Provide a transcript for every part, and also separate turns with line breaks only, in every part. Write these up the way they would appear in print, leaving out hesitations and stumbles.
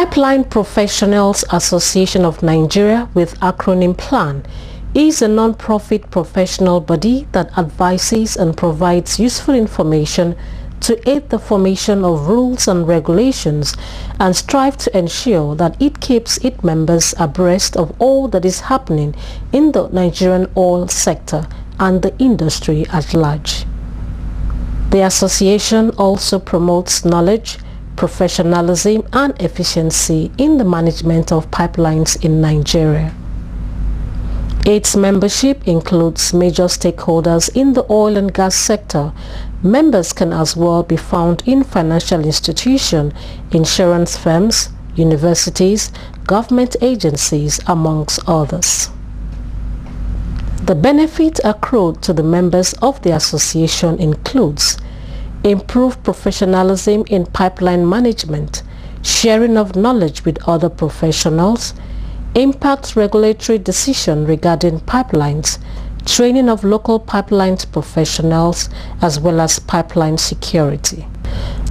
Pipeline Professionals Association of Nigeria, with acronym PLAN, is a non-profit professional body that advises and provides useful information to aid the formation of rules and regulations and strive to ensure that it keeps its members abreast of all that is happening in the Nigerian oil sector and the industry at large. The association also promotes knowledge, professionalism and efficiency in the management of pipelines in Nigeria. Its membership includes major stakeholders in the oil and gas sector. Members can as well be found in financial institutions, insurance firms, universities, government agencies, amongst others. The benefit accrued to the members of the association includes improved professionalism in pipeline management, sharing of knowledge with other professionals, impact regulatory decision regarding pipelines, training of local pipelines professionals, as well as pipeline security.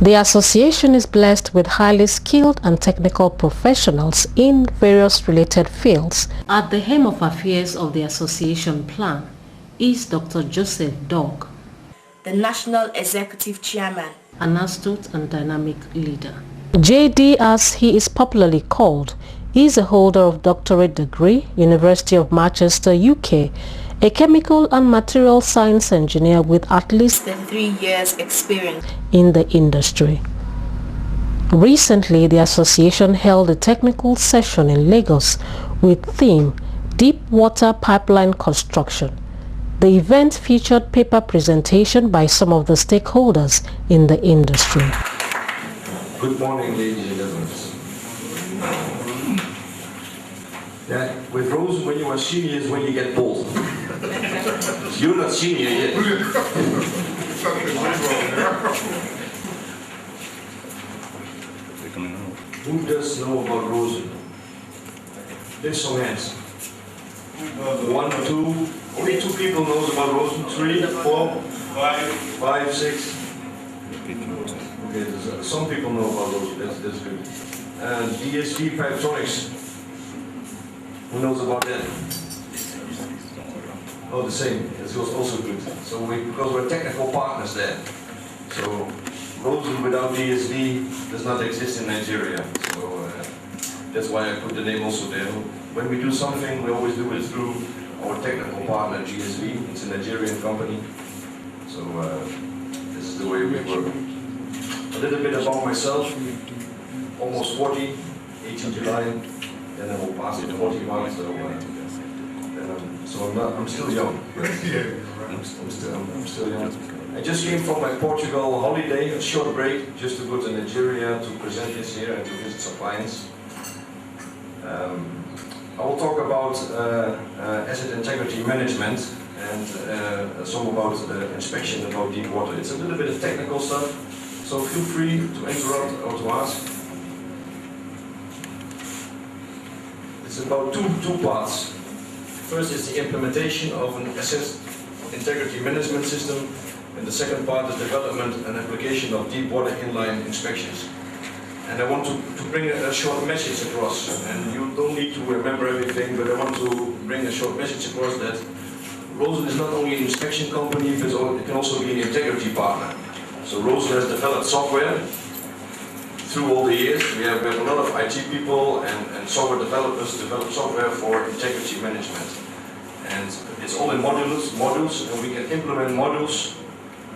The association is blessed with highly skilled and technical professionals in various related fields. At the helm of affairs of the association PLAN is Dr. Joseph Dog,
the National Executive Chairman,
an astute and dynamic leader. JD, as he is popularly called, is a holder of doctorate degree, University of Manchester, UK, a chemical and material science engineer with at least
3 years experience
in the industry. Recently, the association held a technical session in Lagos with theme Deep Water Pipeline Construction. The event featured paper presentation by some of the stakeholders in the industry.
Good morning, ladies and gentlemen. Yeah, with Rose, when you are senior is when you get bold. You're not senior yet. Who does know about Rose? There's some hands. 1, 2, only 2 people knows about Rose. 3, 4, 5, 6. Okay, some people know about Rose. That's good. And DSV Piptronics. Who knows about that? Oh, the same. It's also good. So because we're technical partners there. So Rosen without DSV does not exist in Nigeria. So that's why I put the name also there. When we do something, we always do it through our technical partner GSV. It's a Nigerian company. So this is the way we work. A little bit about myself. Almost 40, 18 July. Then I will pass it 41, so I'm still young. I'm still young. I just came from my Portugal holiday, a short break, just to go to Nigeria to present this here and to visit some clients. I will talk about asset integrity management and some about inspection about deep water. It's a little bit of technical stuff, so feel free to interrupt or to ask. It's about two parts. First is the implementation of an asset integrity management system, and the second part is development and application of deep water inline inspections. And I want to bring a short message across, and you don't need to remember everything, but I want to bring a short message across that Rosen is not only an inspection company, but it can also be an integrity partner. So Rosen has developed software. Through all the years, we have a lot of IT people and software developers develop software for integrity management. And it's all in modules, and we can implement modules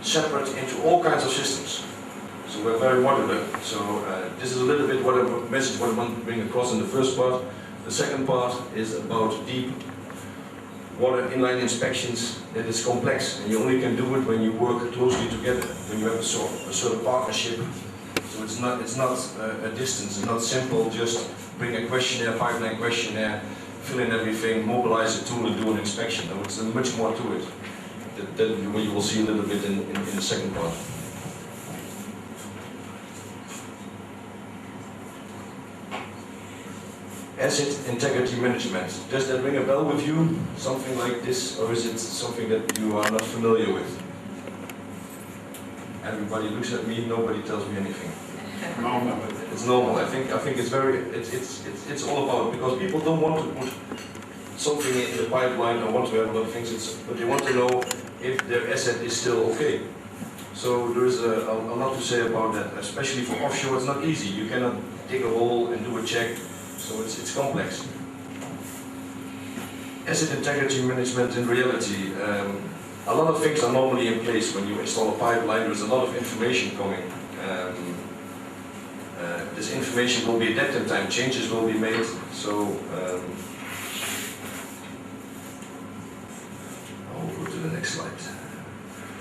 separate into all kinds of systems. So we're very modular. So this is a little bit what I want to bring across in the first part. The second part is about deep water inline inspections. That is complex, and you only can do it when you work closely together, when you have a sort of partnership. So it's not a distance, it's not simple, just bring a questionnaire, pipeline questionnaire, fill in everything, mobilize a tool and do an inspection. No, it's much more to it. That you will see a little bit in the second part. Asset integrity management. Does that ring a bell with you? Something like this, or is it something that you are not familiar with? Everybody looks at me, nobody tells me anything.
Normal.
It's normal. I think it's all about, because people don't want to put something in the pipeline or want to have a lot of things, but they want to know if their asset is still okay. So there is a lot to say about that, especially for offshore. It's not easy. You cannot dig a hole and do a check, so it's complex. Asset integrity management in reality. A lot of things are normally in place when you install a pipeline. There's a lot of information coming. This information will be adapted in time, changes will be made. So I'll go to the next slide.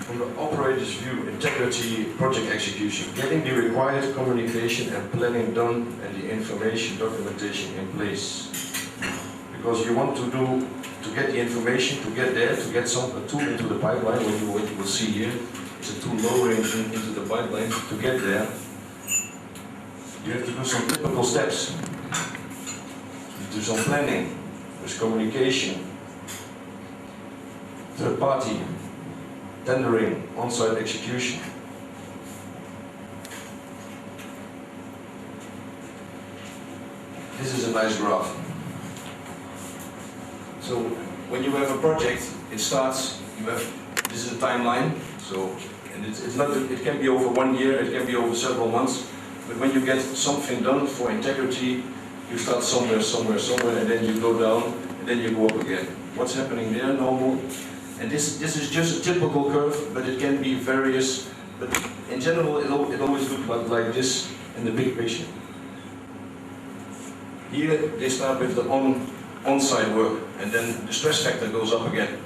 From the operator's view, integrity, project execution, getting the required communication and planning done and the information documentation in place. Because you want to get the information, to get there, to get a tool into the pipeline, what you will see here is a tool lowering into the pipeline. To get there, you have to do some typical steps. You do some planning, there's communication, third party, tendering, on-site execution. This is a nice graph. So when you have a project, it starts, this is a timeline, so, and it's not, it can be over 1 year, it can be over several months, but when you get something done for integrity, you start somewhere, and then you go down, and then you go up again. What's happening there, normal? And this is just a typical curve, but it can be various, but in general, it always looks like this in the big picture. Here, they start with the on-site work, and then the stress factor goes up again.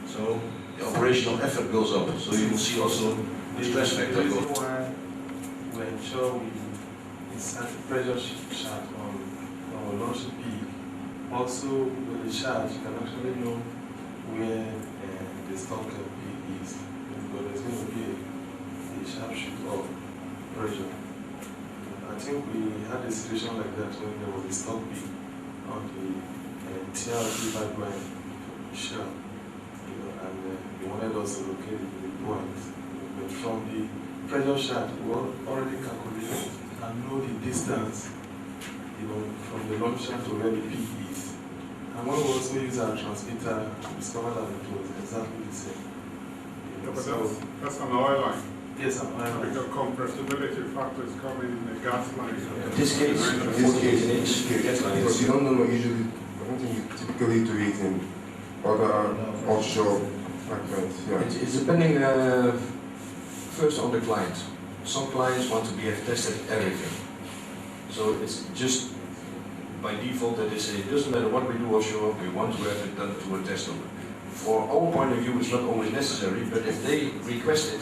So the operational effort goes up. So you will see also the stress factor goes up.
Why we ensure we insert pressure chart on our launch peak. Also, with the chart, you can actually know where the stock peak is, because there's going to be a sharp shoot of pressure. I think we had a situation like that when there was a stock peak on the TRT pipeline Shell, and they wanted us to locate the point. But from the pressure chart, we already calculated and know the distance, from the launch chart to where the peak is. And when we also use our transmitter, we discovered that it was exactly the same.
Yeah, but that's an oil line.
Yes, an oil line.
Because compressibility factors come in the gas line.
In this case, 48 inch gas line.
Because you don't know usually, I don't think you typically do it in other offshore pipelines. Yeah.
It's depending first on the client. Some clients want to have tested everything. So it's just by default that they say, it doesn't matter what we do offshore, we want to have it done to a test loop. For our point of view, it's not always necessary, but if they request it,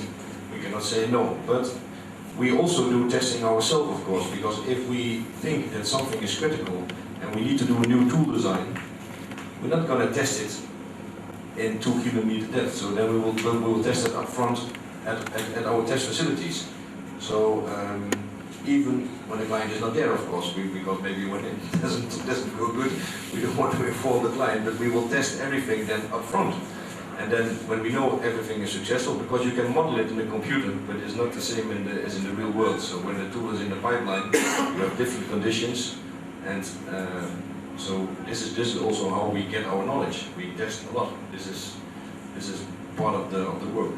we cannot say no. But we also do testing ourselves, of course, because if we think that something is critical and we need to do a new tool design, we're not going to test it in 2 kilometer depth. So then we will test it up front at our test facilities. So even when the client is not there, of course, because maybe when it doesn't go good, we don't want to inform the client, but we will test everything then up front. And then when we know everything is successful, because you can model it in the computer, but it's not the same as in the real world. So when the tool is in the pipeline, you have different conditions, and so this is also how we get our knowledge. We test a lot. This is part of the work.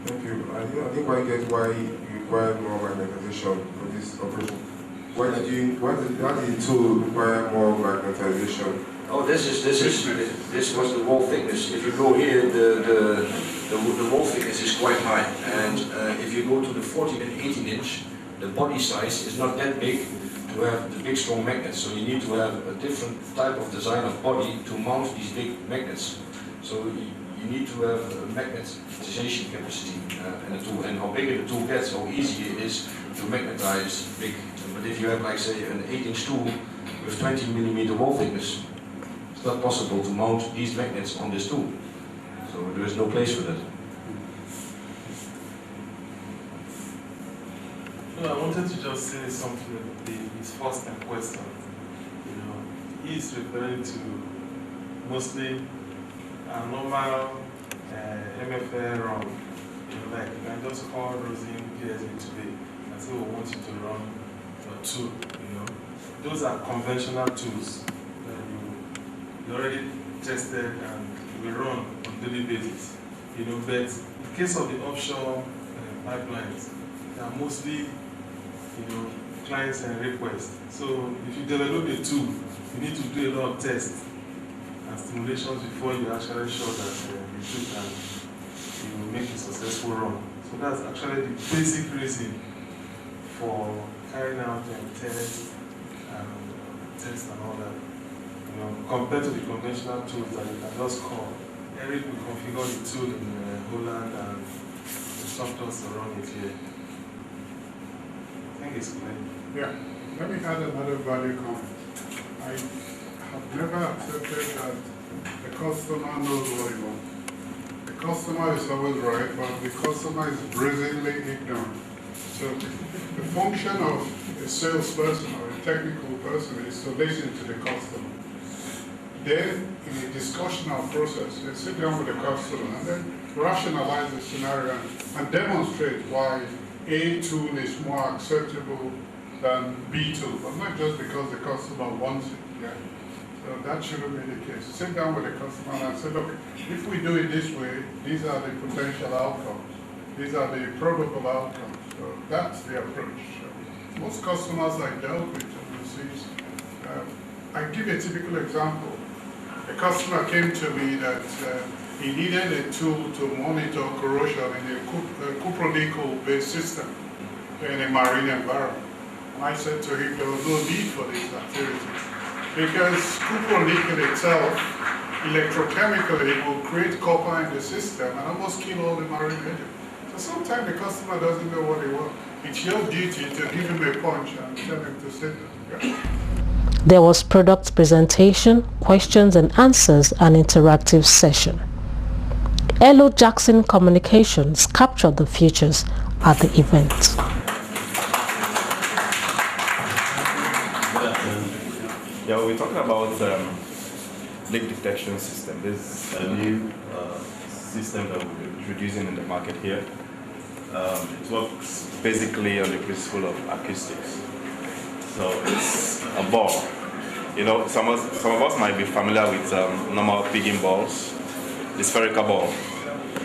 Thank you. I think I get why you require more magnetization for this operation. Why did the tool require more magnetization?
Oh, this was the wall thickness. If you go here, the wall thickness is quite high, and if you go to the 14 and 18 inch, the body size is not that big to have the big strong magnets. So you need to have a different type of design of body to mount these big magnets. So you need to have a magnetization capacity in the tool, and how bigger the tool gets, how easy it is to magnetize big. But if you have, like, say, an 8-inch tool with 20 millimeter wall thickness, it's not possible to mount these magnets on this tool. So there is no place for that.
No, I wanted to just say something with his first question. He's referring to mostly a normal MFA run. Like you can just call Rosin PSV today and say we want you to run your tool, Those are conventional tools that you already tested and we run on daily basis, But in case of the offshore pipelines, they are mostly, clients and requests. So if you develop a tool, you need to do a lot of tests and simulations before you actually show that the tool can make a successful run. So that's actually the basic reason for carrying out tests and all that. Compared to the conventional tools that you can just call. Eric will configure the tool in Holland and instruct us to run it here. I think it's clear.
Yeah. Let me add another value comment. I have never accepted that the customer knows what he wants. The customer is always right, but the customer is brazenly ignorant. So the function of a salesperson or a technical person is to listen to the customer. Then, in a discussional process, they sit down with the customer and then rationalize the scenario and demonstrate why A tool is more acceptable than B tool, but not just because the customer wants it. Yeah. So that shouldn't be the case. Sit down with the customer and say, look, if we do it this way, these are the potential outcomes. These are the probable outcomes. So that's the approach. So most customers I dealt with overseas, I give a typical example. A customer came to me that he needed a tool to monitor corrosion in a cupronickel-based system in a marine environment. And I said to him, there was no need for this activity because cupronickel itself, electrochemically, will create copper in the system and almost kill all the marine agents. So sometimes the customer doesn't know what they want. It's your duty to give him a punch and tell him to sit down. Yeah.
There was product presentation, questions and answers, and interactive session. Elo Jackson Communications captured the features at the event.
Yeah, we're talking about leak detection system. This is a new system that we're introducing in the market here. It works basically on the principle of acoustics. So it's a ball. Some of us might be familiar with normal pigging balls, the spherical ball.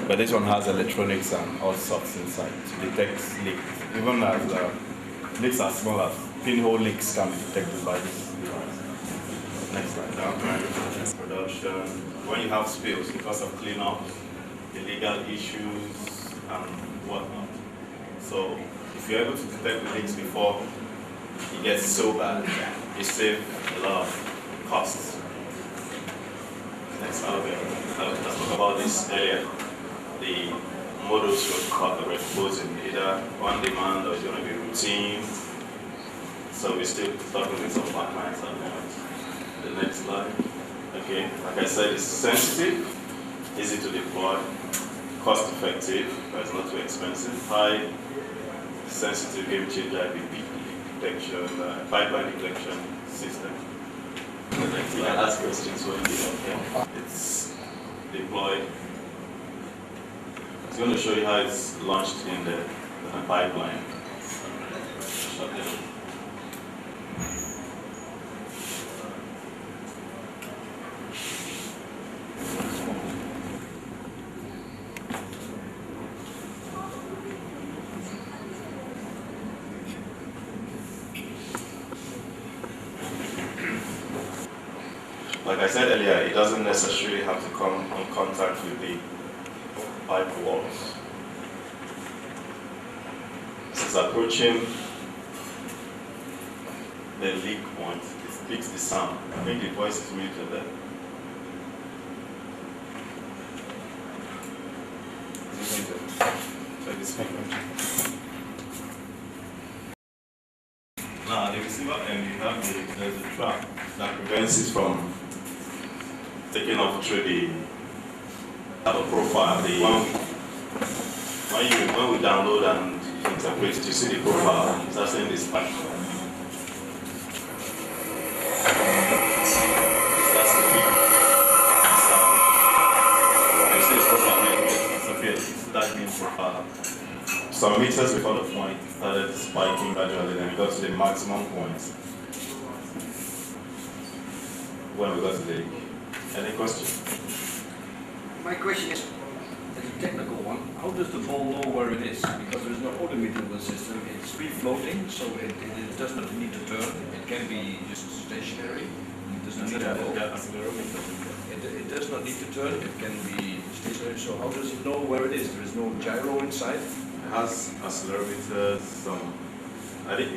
But this one has electronics and all sorts inside to detect leaks. Even as leaks as small as pinhole leaks can be detected by this device. Next slide down. Production. When you have spills because of cleanup, illegal issues, and whatnot. So if you're able to detect the leaks before it gets so bad, you save a lot of costs. Next slide. Okay. Let's talk about this earlier. The models we're proposing, either on demand or it's going to be routine. So we're still talking with some of our clients at the moment. The next slide. Okay, like I said, it's sensitive, easy to deploy, cost effective, but it's not too expensive. High sensitive game changer IPP detection, pipeline detection system. The next slide. Ask questions when you it's deployed. It's going to show you how it's launched in the pipeline. Like I said earlier, it doesn't necessarily have to come in contact with the pipe walls. It's approaching the leak point. It picks the sound. I think the voice is muted there. Check the speaker. Now, the receiver end, you have there's a trap that prevents it from taking off through the profile. When we download and interpret it, you see the profile. It's actually in this pipe. That's the peak. You see this profile here. It's that being profile. some meters before the point started spiking gradually, then we got to the maximum point when we got to the leak. Any question?
My question is a technical one. How does the ball know where it is? Because there is no odometer system. It's free floating, so it does not need to turn. It can be just stationary. It does not need to go. It does not need to turn. It can be stationary. So how does it know where it is? There is no gyro inside.
It has accelerometers. I think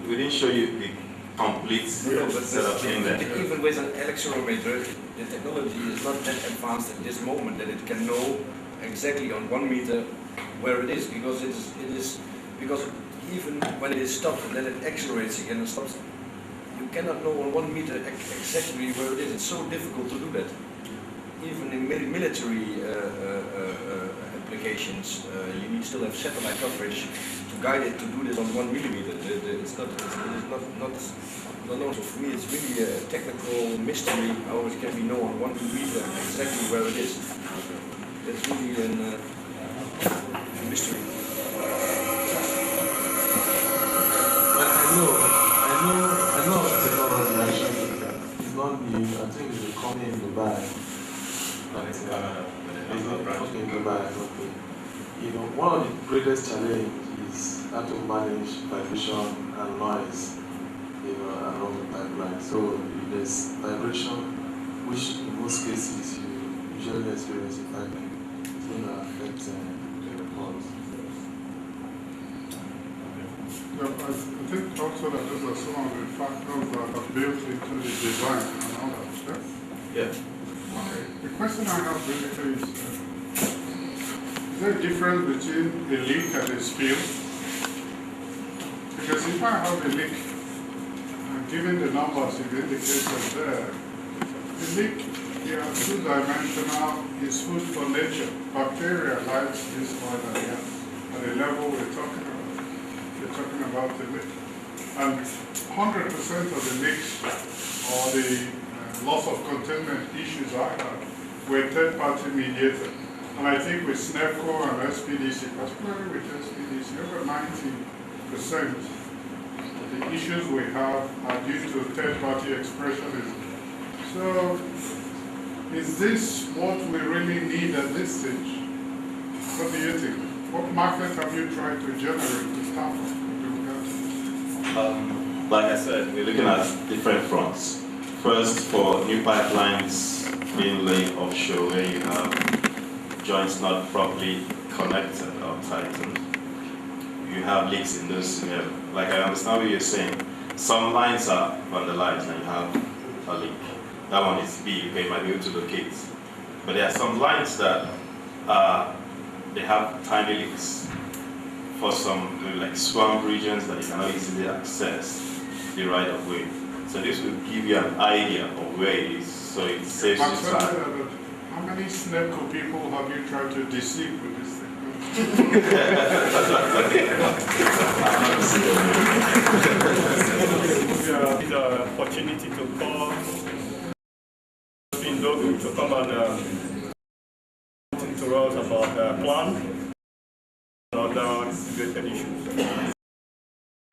we didn't show you the complete setup in there.
Even with an accelerometer, the technology is not that advanced at this moment that it can know exactly on 1 meter where it is, because because even when it is stopped and then it accelerates again and stops, you cannot know on 1 meter exactly where it is. It's so difficult to do that. Even in military applications, you need still have satellite coverage to guide it to do this on 1 millimeter. It's not known. So for me, it's really a technical mystery how it can be known on 1 meter exactly where it is. That's really a mystery.
But I know technology actually. It's not new. I think it's coming in Dubai.
It's in Canada.
Okay, in Dubai, okay. You know, one of the greatest challenges is how to manage vibration and noise, you know, along the pipeline. So there's vibration, which in most cases you usually experience in pipeline. It's going to affect the report.
Yeah, I think also that those are some of the factors that are built into the design and all that.
Yeah.
Okay. The question I have basically is there a difference between a leak and a spill? Because if I have a leak, given the numbers you've indicated there, the leak, they are two-dimensional, is food for nature. Bacteria likes this oil and gas at the level we're talking about. We're talking about the leak. And 100% of the leaks or the loss of containment issues I had were third-party mediated. And I think with SNEPCO and SPDC, particularly with SPDC, over 90% of the issues we have are due to third-party expressionism. So, is this what we really need at this stage? What do you think? What market have you tried to generate to start with?
Like I said, we're looking at different fronts. First, for new pipelines being laid offshore, where you have joints not properly connected or tightened. You have leaks in those, like I understand what you're saying. Some lines are vandalized and you have a leak. That one is big, okay, you might be able to locate. But there are some lines that they have tiny leaks. For some, maybe like swamp regions that you cannot easily access the right of way. So this will give you an idea of where it is, so it saves you time.
How many SNEPCO people have you tried to deceive with this thing?
The opportunity to call Spindogu to come and talk to us about the plan and other related issues.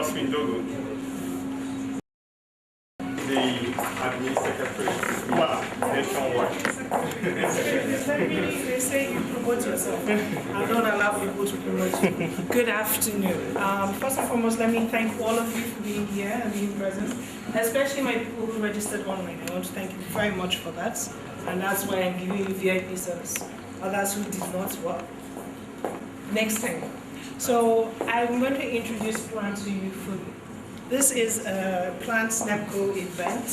Spindogu, the admin secretary, nationwide.
They say you promote yourself. I don't allow people to promote you. Good afternoon. First and foremost, let me thank all of you for being here and being present, especially my people who registered online. I want to thank you very much for that. And that's why I'm giving you VIP service. Others who did not, well, next time. So I'm going to introduce Plan to you fully. This is a Plan SNEPCO event,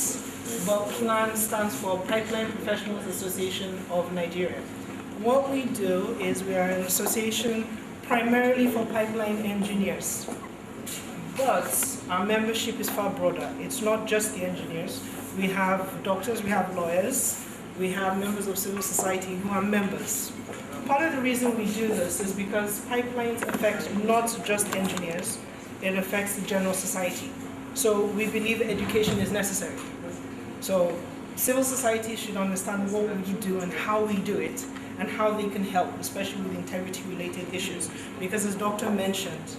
but Plan stands for Pipeline Professionals Association of Nigeria. What we do is we are an association primarily for pipeline engineers, but our membership is far broader. It's not just the engineers. We have doctors, we have lawyers, we have members of civil society who are members. Part of the reason we do this is because pipelines affect not just engineers, it affects the general society. So we believe education is necessary. So civil society should understand what we do and how we do it, and how they can help, especially with integrity-related issues. Because as Dr. mentioned,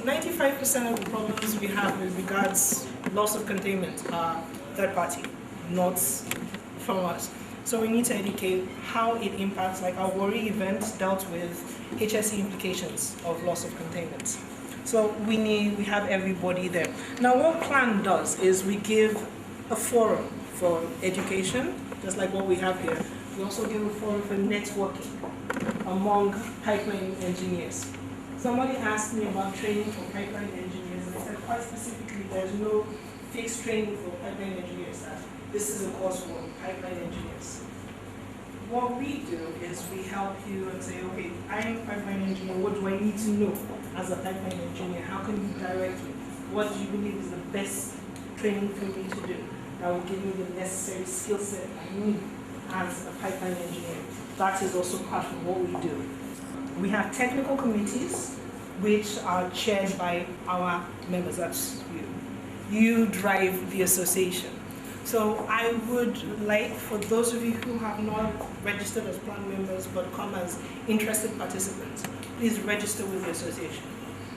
95% of the problems we have with regards loss of containment are third party, not from us. So we need to educate how it impacts, like our worry event dealt with HSE implications of loss of containment. So we have everybody there. Now what PLAN does is we give a forum for education, just like what we have here. We also give a forum for networking among pipeline engineers. Somebody asked me about training for pipeline engineers, and I said quite specifically there's no fixed training for pipeline engineers. This is a course for pipeline engineers. What we do is we help you and say, okay, I am a pipeline engineer, what do I need to know as a pipeline engineer? How can you direct me? What do you believe is the best training for me to do that will give me the necessary skill set I need as a pipeline engineer? That is also part of what we do. We have technical committees which are chaired by our members. That's you. You drive the association. So I would like for those of you who have not registered as PLAN members but come as interested participants, please register with the association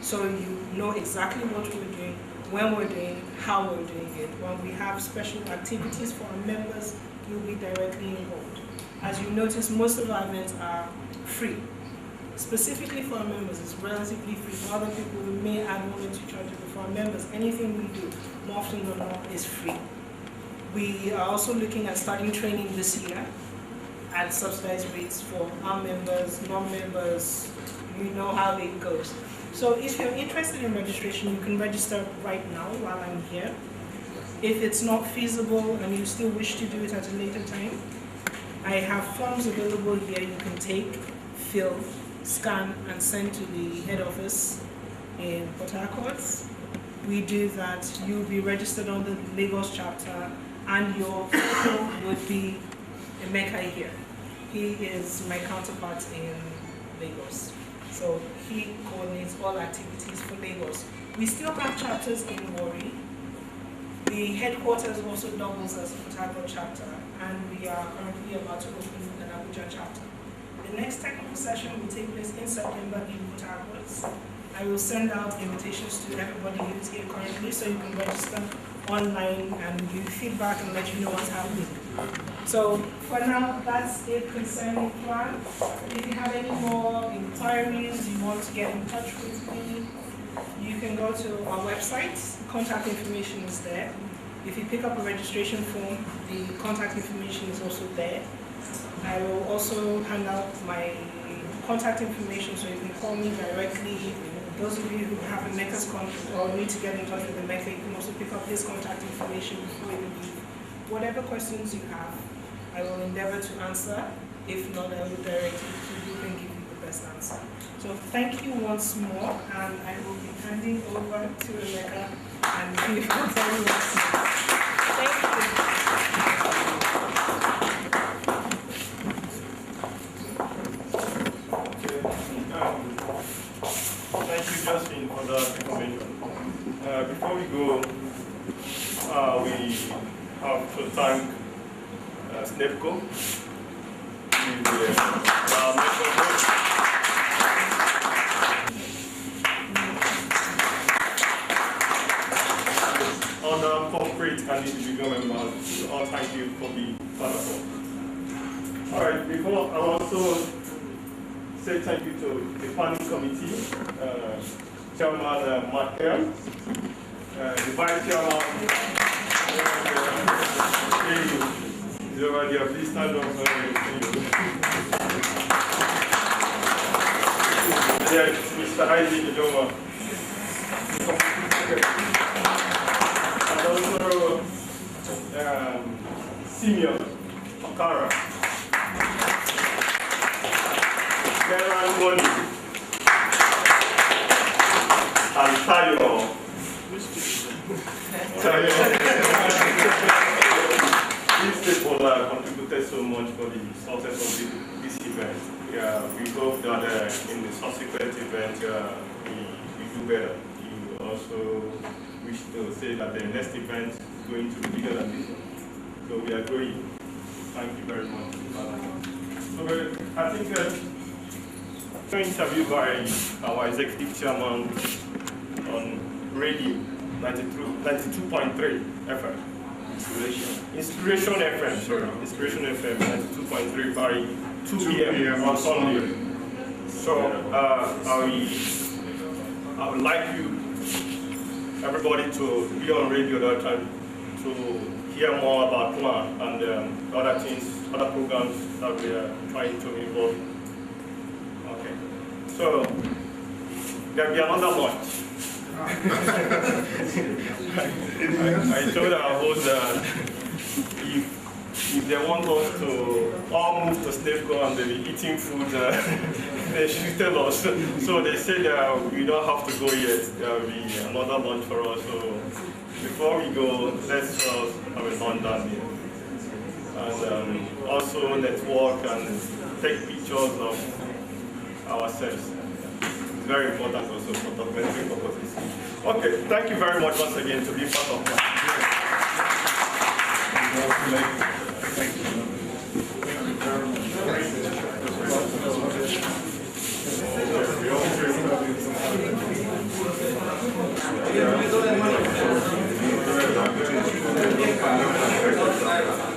so you know exactly what we're doing, when we're doing it, how we're doing it. When we have special activities for our members, you'll be directly involved. As you notice, most of our events are free. Specifically for our members, it's relatively free. For other people, we may add 1 or 2 charges, but for our members, anything we do, more often than not, is free. We are also looking at starting training this year at subsidized rates for our members, non-members. You know how it goes. So if you're interested in registration, you can register right now while I'm here. If it's not feasible and you still wish to do it at a later time, I have forms available here you can take, fill, scan, and send to the head office in Port Harcourt. We do that. You'll be registered on the Lagos chapter, and your photo would be Emeka here. He is my counterpart in Lagos. So he coordinates all activities for Lagos. We still have chapters in Warri. The headquarters also doubles as a Port Harcourt chapter, and we are currently about to open an Abuja chapter. The next technical session will take place in September in Port Harcourt. I will send out invitations to everybody who's here currently so you can register online and give feedback and let you know what's happening. So for now, that's it concerning PLAN. If you have any more inquiries, you want to get in touch with me, you can go to our website. Contact information is there. If you pick up a registration form, the contact information is also there. I will also hand out my contact information so you can call me directly. Those of you who have Emeka's contact or need to get in touch with Emeka, you can also pick up his contact information before you leave. Whatever questions you have, I will endeavor to answer. If not, I will direct you to who can give you the best answer. So thank you once more, and I will be handing over to Emeka and he will tell you what's next. Thank you.
Thank you, Justin, for that information. Before we go, we have to thank SNEPCO. Other corporate and individual members, we all thank you for being part of it. All right, before I also say thank you to the planning committee, Chairman Markel, the Vice Chairman, is over there. Please stand up. Yes, Mr. Isaac Ijoma. And also Simeon Okara. General Money. And Tayo. These people contributed so much for the success of this event. We hope that in the subsequent event we do better. You also wish to say that the next event is going to be bigger than this one. So we are going. Thank you very much. So I think interview by our executive chairman on radio 92.3 FM. Inspiration FM, sorry. Inspiration FM 92.3 by 2 p.m. on Sunday. So I would like everybody to be on radio that time to hear more about plan and other things, other programs that we are trying to involve. Okay. So there'll be another launch. I told our host that if they want us to all move to Snapco and they'll be eating food, they should tell us. So they said we don't have to go yet. There will be another lunch for us. So before we go, let's have a lunch down here. And also network and take pictures of ourselves. It's very important also for documentary purposes. Okay, thank you very much once again to be part of that.
Thank you.